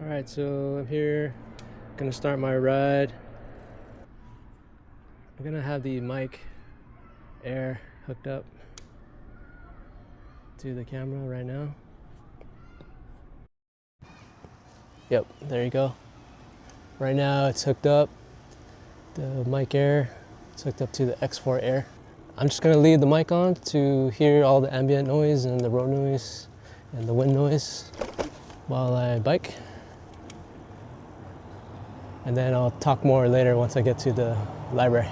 Alright, so I'm here, gonna start my ride. I'm gonna have the mic Air hooked up to the camera right now. Yep, there you go. Right now it's hooked up. The mic Air, it's hooked up to the X4 Air. I'm just gonna leave the mic on to hear all the ambient noise and the road noise and the wind noise while I bike. And then I'll talk more later once I get to the library.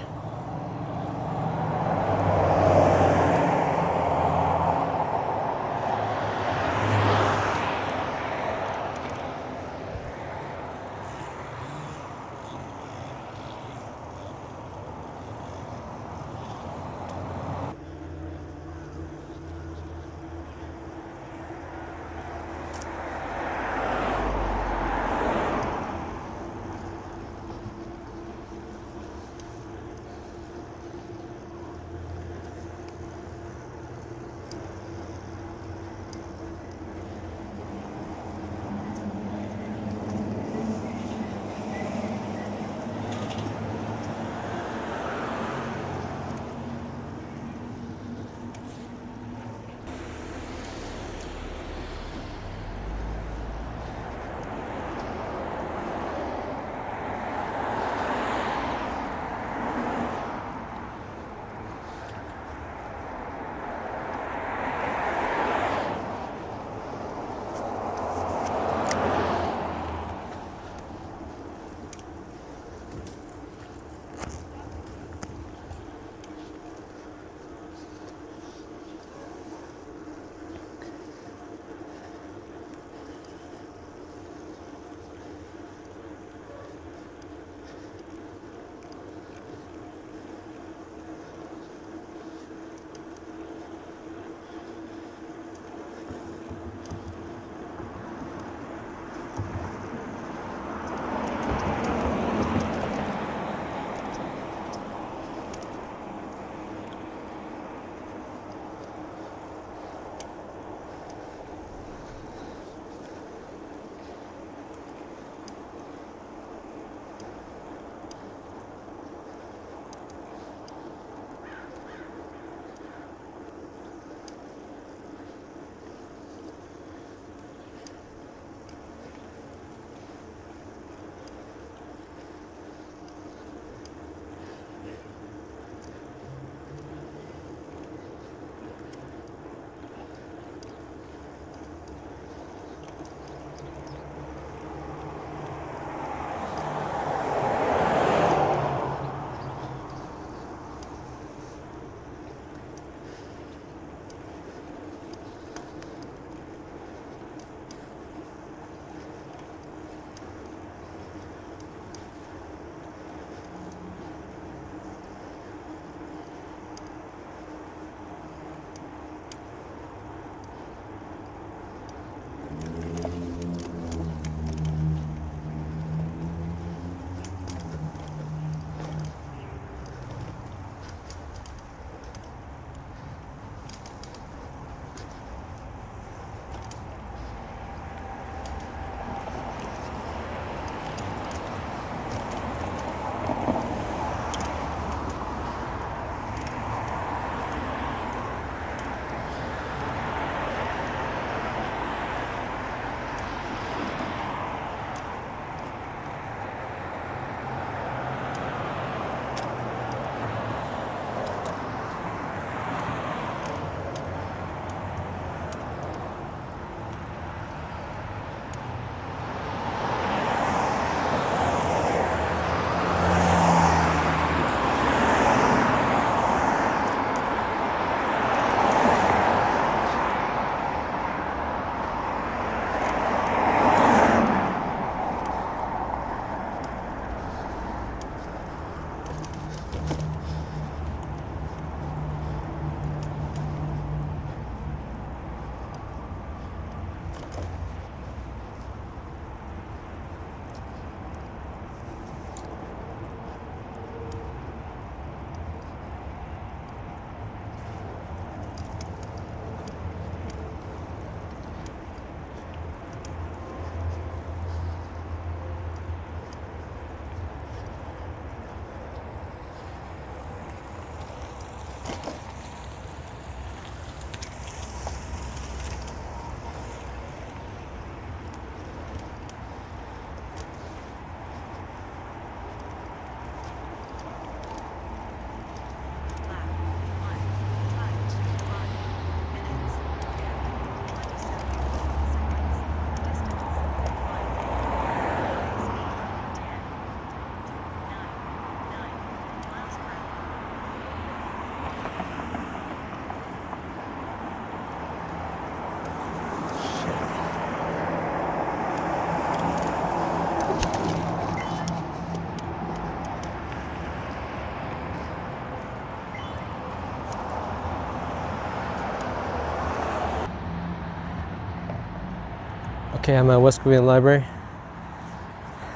Okay, I'm at West Korean Library.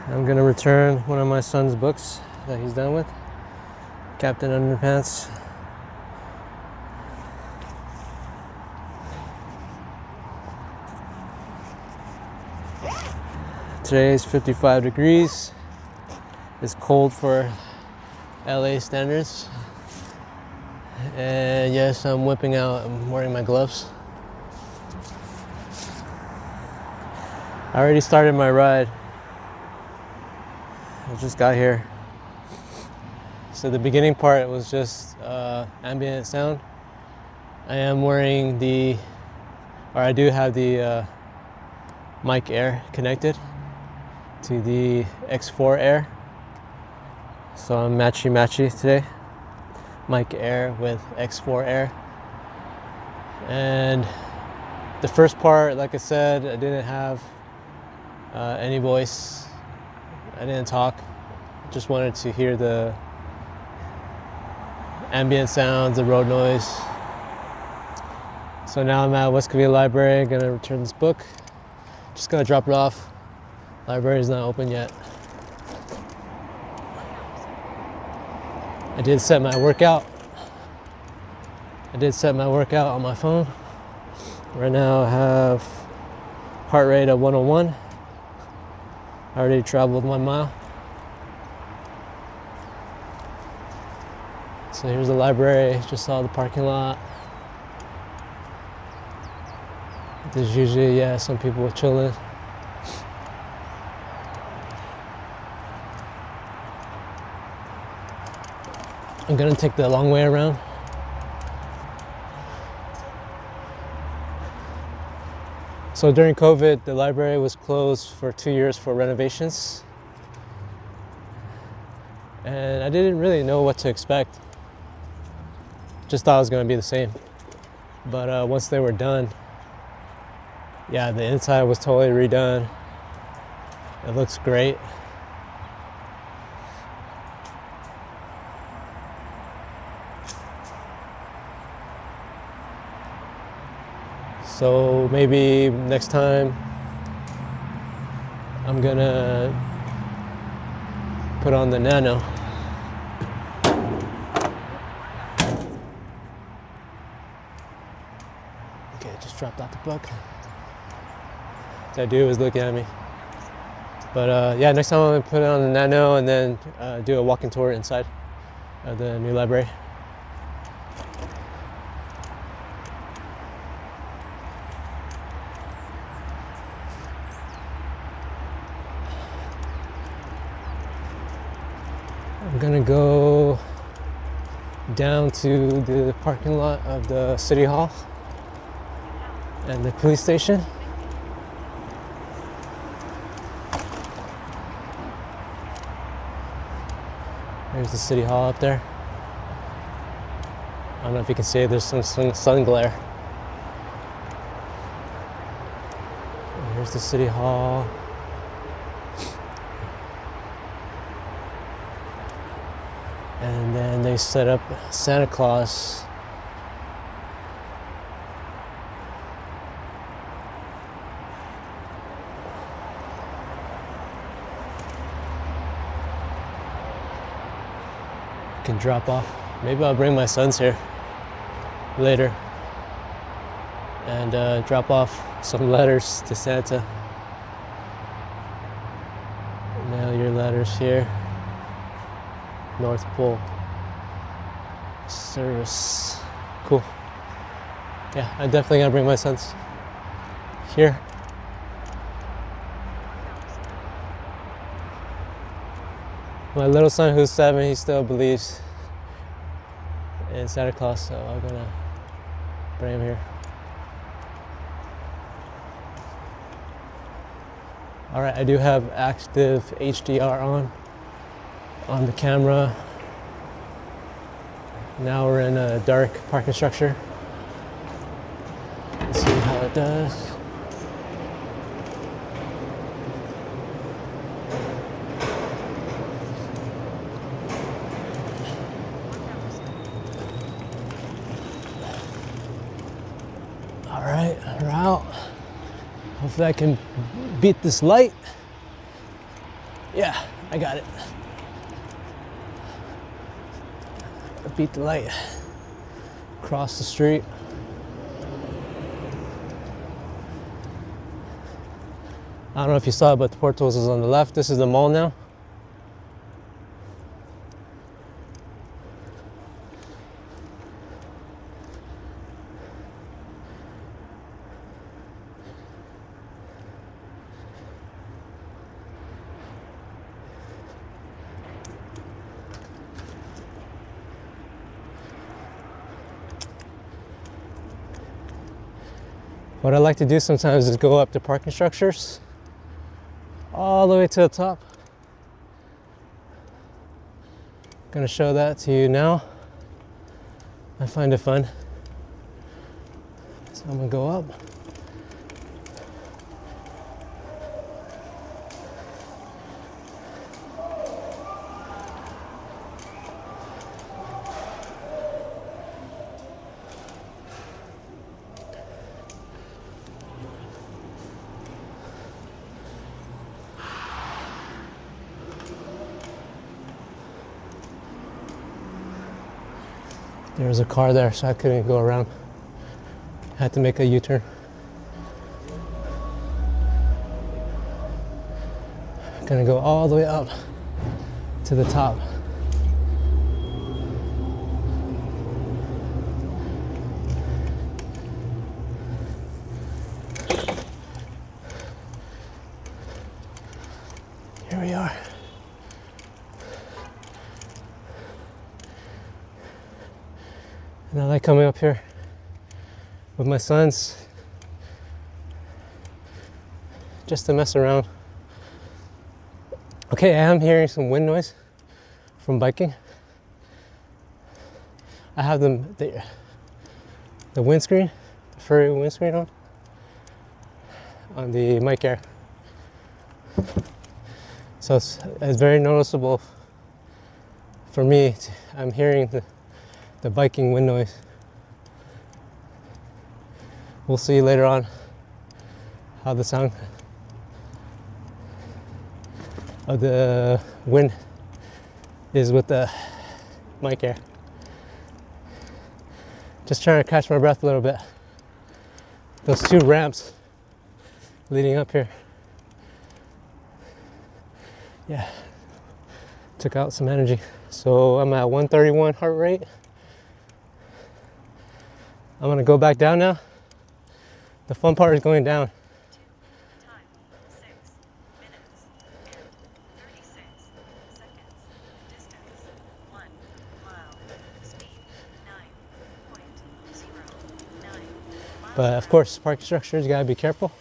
I'm gonna return one of my son's books that he's done with, Captain Underpants. Today is 55 degrees. It's cold for LA standards. And yes, I'm whipping out, I'm wearing my gloves. I already started my ride. I just got here. So the beginning part was just ambient sound. I am wearing I do have the Mic Air connected to the X4 Air. So I'm matchy today. Mic Air with X4 Air. And the first part, like I said, I didn't have any voice. I didn't talk. Just wanted to hear the ambient sounds, the road noise. So now I'm at West Korean Library. Gonna return this book. Just gonna drop it off. Library is not open yet. I did set my workout. On my phone. Right now I have heart rate of 101. I already traveled 1 mile. So here's the library, just saw the parking lot. There's usually, some people chilling. I'm gonna take the long way around. So during COVID, the library was closed for 2 years for renovations. And I didn't really know what to expect. Just thought it was gonna be the same. But once they were done, the inside was totally redone. It looks great. So maybe next time I'm gonna put on the Nano. Okay, just dropped out the book. That dude was looking at me. But next time I'm gonna put it on the Nano and then do a walking tour inside of the new library. I'm gonna go down to the parking lot of the city hall and the police station. There's the city hall up there. I don't know if you can see it, there's some sun glare. Here's the city hall. And then they set up Santa Claus. Can drop off. Maybe I'll bring my sons here later and drop off some letters to Santa. Mail your letters here. North Pole service. Cool. Yeah, I'm definitely gonna bring my sons here. My little son, who's 7, he still believes in Santa Claus, so I'm gonna bring him here. All right, I do have active HDR on the camera. Now we're in a dark parking structure. Let's see how it does. All right, we're out. Hopefully I can beat this light. Yeah, I got it. Beat the light. Cross the street. I don't know if you saw it, but the Portos is on the left. This is the mall now. What I like to do sometimes is go up the parking structures all the way to the top. Gonna show that to you now. I find it fun. So I'm gonna go up. There was a car there, so I couldn't go around. I had to make a U-turn. Gonna go all the way up to the top. Here we are. And I like coming up here with my sons just to mess around. Okay, I am hearing some wind noise from biking. I have the windscreen, the furry windscreen on the Mic Air. So it's very noticeable for me. I'm hearing the biking wind noise. We'll see later on how the sound of the wind is with the Mic Air. Just trying to catch my breath a little bit. Those two ramps leading up here. Yeah, took out some energy. So I'm at 131 heart rate. I'm gonna go back down now. The fun part is going down. Time 6 minutes and 36 seconds. Distance 1 mile. Speed 9.09 miles. But of course, parking structures, you gotta be careful.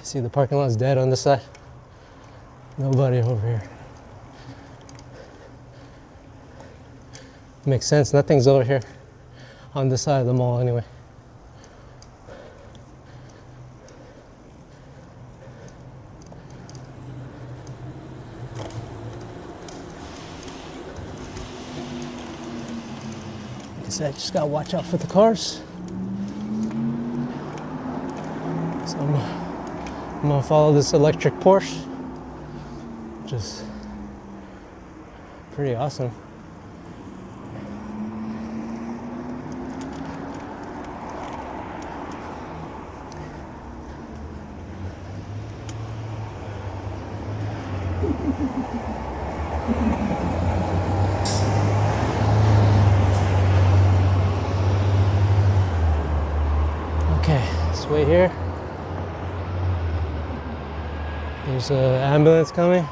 See, the parking lot's dead on this side. Nobody over here. Makes sense, nothing's over here on this side of the mall anyway. Like I said, just gotta watch out for the cars. So I'm gonna follow this electric Porsche, which is pretty awesome. Okay, let's wait here. There's an ambulance coming,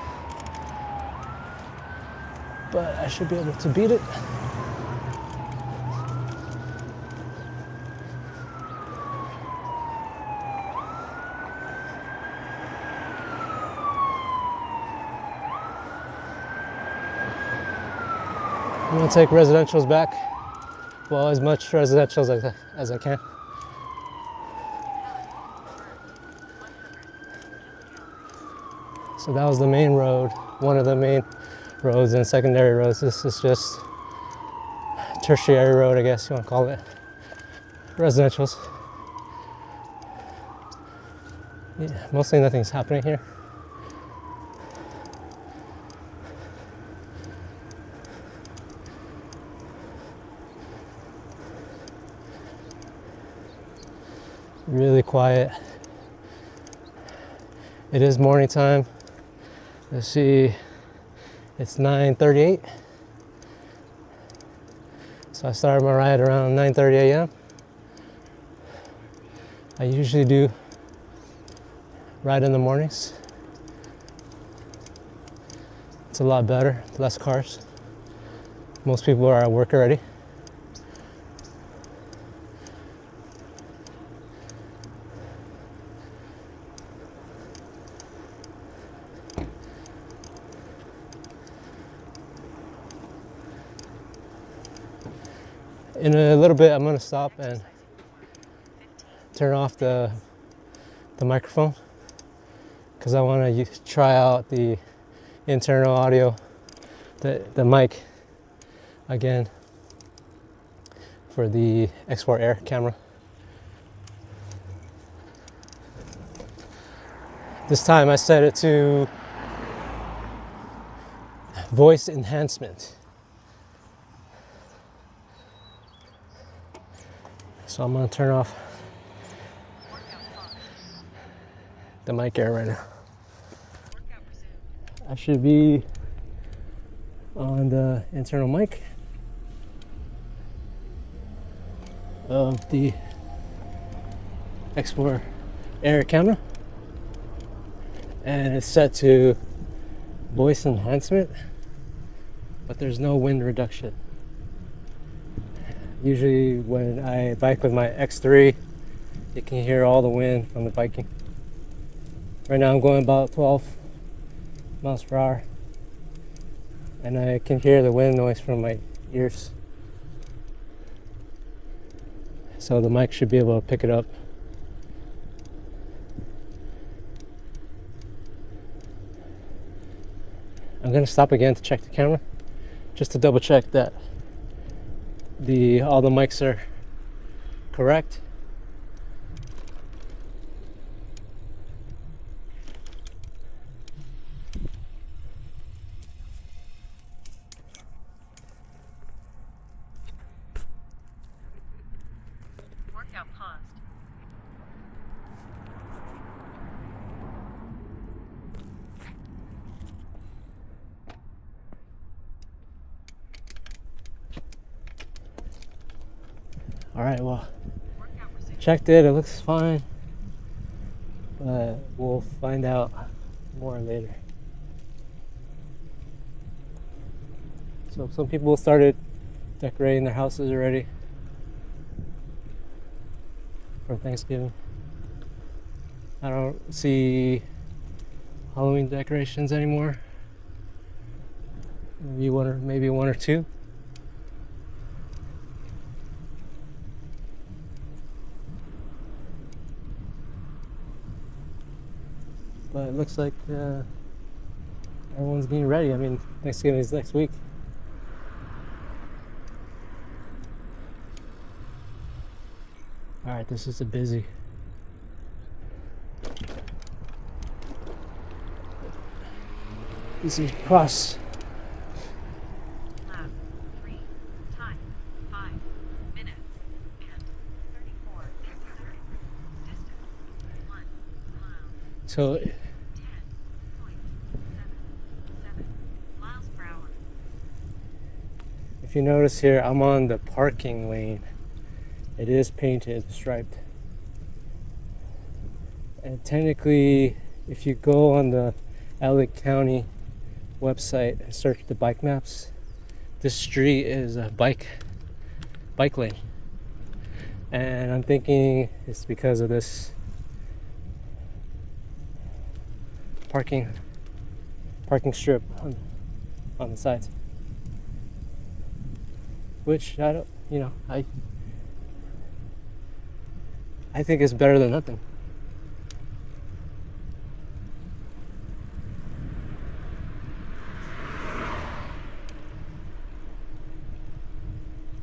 but I should be able to beat it. I'm gonna take residentials back. Well, as much residentials as I can. So that was the main road, one of the main roads and secondary roads. This is just tertiary road, I guess you want to call it. Residentials. Yeah, mostly nothing's happening here. Really quiet. It is morning time. Let's see, it's 9:38. So I started my ride around 9:30 a.m. I usually do ride in the mornings. It's a lot better, less cars. Most people are at work already. In a little bit, I'm gonna stop and turn off the microphone because I want to try out the internal audio, the mic again for the X4 Air camera. This time I set it to voice enhancement. So I'm gonna turn off the mic air right now. I should be on the internal mic of the X4 Air camera, and it's set to voice enhancement, but there's no wind reduction. Usually when I bike with my X3, you can hear all the wind from the biking. Right now I'm going about 12 miles per hour, and I can hear the wind noise from my ears. So the mic should be able to pick it up. I'm gonna stop again to check the camera, just to double check that all the mics are correct. Workout paused. All right, well, Workout resumed. checked it, it looks fine, but we'll find out more later. So some people started decorating their houses already for Thanksgiving. I don't see Halloween decorations anymore. Maybe one or two. But it looks like everyone's getting ready. I mean, Thanksgiving is next week. All right, this is a busy. This is cross. Lap 3. Time 5 minutes and 34 seconds. Distance 1 mile. So 10.77 miles per hour. if you notice here, I'm on the parking lane. It is painted, striped. And technically, if you go on the LA County website and search the bike maps, this street is a bike lane. And I'm thinking it's because of this parking strip on the sides. Which I don't, I think it's better than nothing.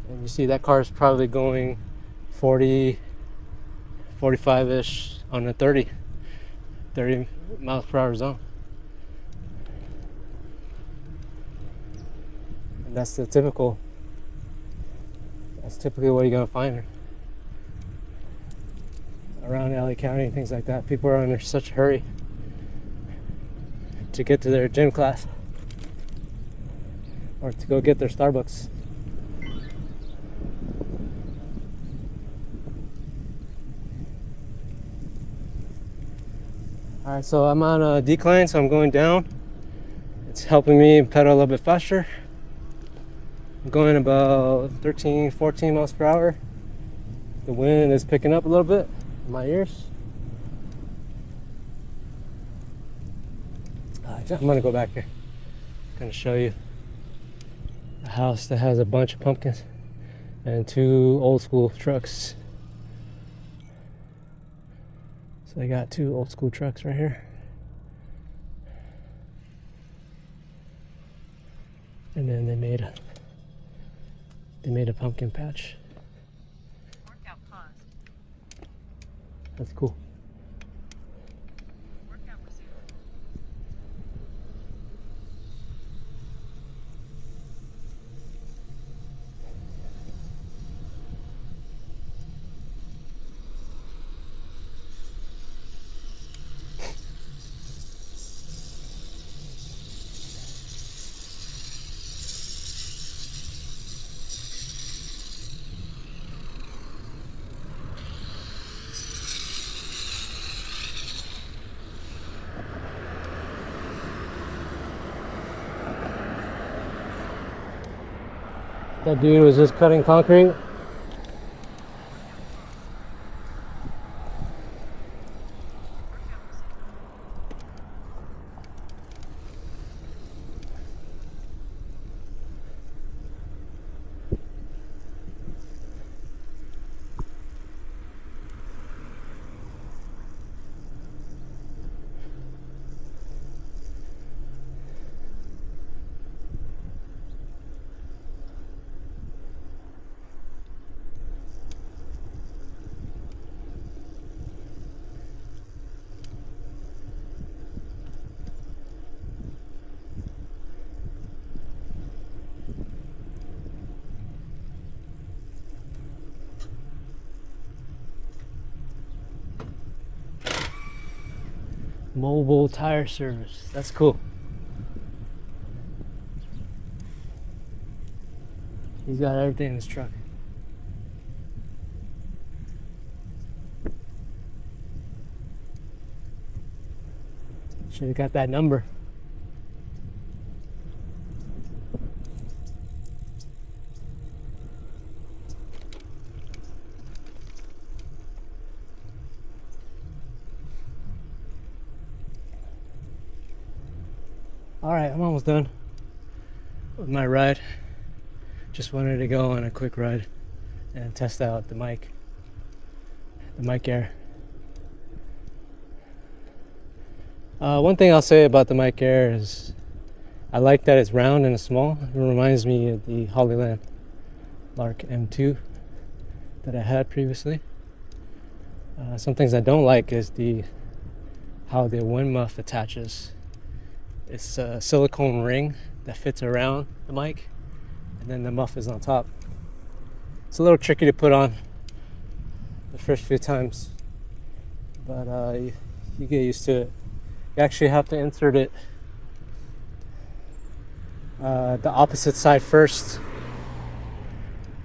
And you see that car is probably going 40, 45-ish on a 30 miles per hour zone. And that's typically what you're gonna find around LA County and things like that. People are in such a hurry to get to their gym class or to go get their Starbucks. Alright, so I'm on a decline, so I'm going down. It's helping me pedal a little bit faster. I'm going about 13, 14 miles per hour. The wind is picking up a little bit in my ears. I'm gonna go back here. I'm gonna show you a house that has a bunch of pumpkins and 2 old school trucks. So they got 2 old school trucks right here. And then they made a pumpkin patch. Workout paused. That's cool. Workout resumed. That dude was just cutting concrete. Mobile tire service. That's cool. He's got everything in his truck. Should have got that number. Alright, I'm almost done with my ride. Just wanted to go on a quick ride and test out the mic Air. One thing I'll say about the Mic Air is I like that it's round and small. It reminds me of the Hollyland Lark M2 that I had previously. Some things I don't like is how the wind muff attaches. It's a silicone ring that fits around the mic, and then the muff is on top. It's a little tricky to put on the first few times, but you get used to it. You actually have to insert it the opposite side first,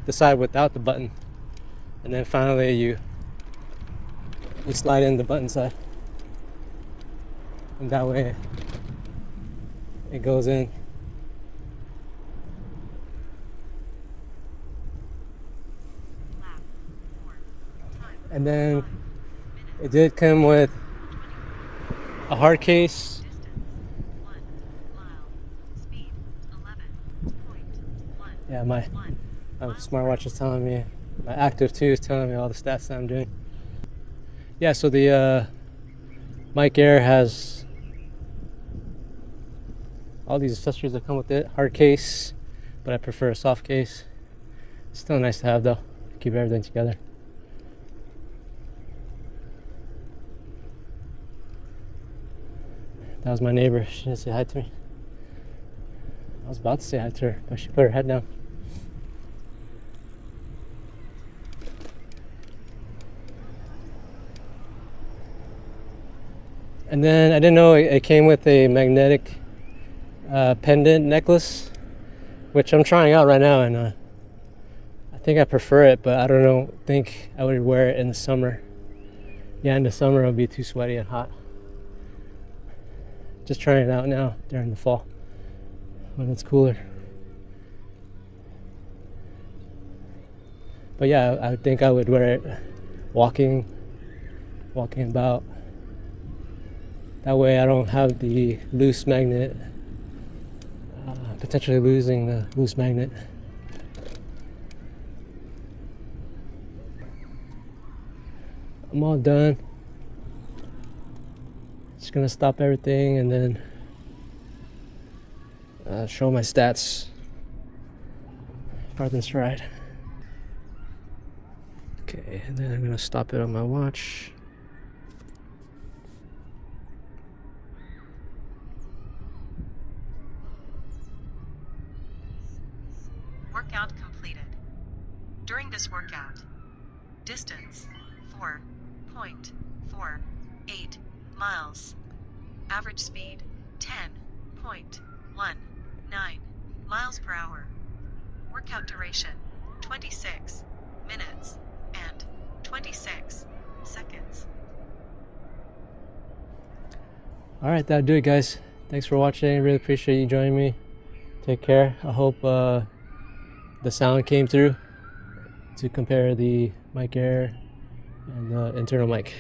the side without the button, and then finally you slide in the button side, and that way it goes in. And then it did come with a hard case. Yeah, my smartwatch is telling me, my Active 2 is telling me all the stats that I'm doing. Yeah, so the Mic Air has all these accessories that come with it. Hard case, but I prefer a soft case. Still nice to have though. Keep everything together. That was my neighbor. She didn't say hi to me. I was about to say hi to her, but she put her head down. And then I didn't know it came with a magnetic pendant necklace, which I'm trying out right now, and I think I prefer it, but I don't think I would wear it in the summer. Yeah, in the summer it'll be too sweaty and hot. Just trying it out now during the fall when it's cooler. But yeah, I think I would wear it walking about. That way I don't have the loose magnet, potentially losing the loose magnet. I'm all done. Just gonna stop everything and then show my stats. Farthest ride. Okay, and then I'm gonna stop it on my watch. Workout completed. During this workout, distance 4.48 miles. Average speed 10.19 miles per hour. Workout duration 26 minutes and 26 seconds. Alright, that'll do it, guys. Thanks for watching. Really appreciate you joining me. Take care. I hope the sound came through to compare the mic air and the internal mic.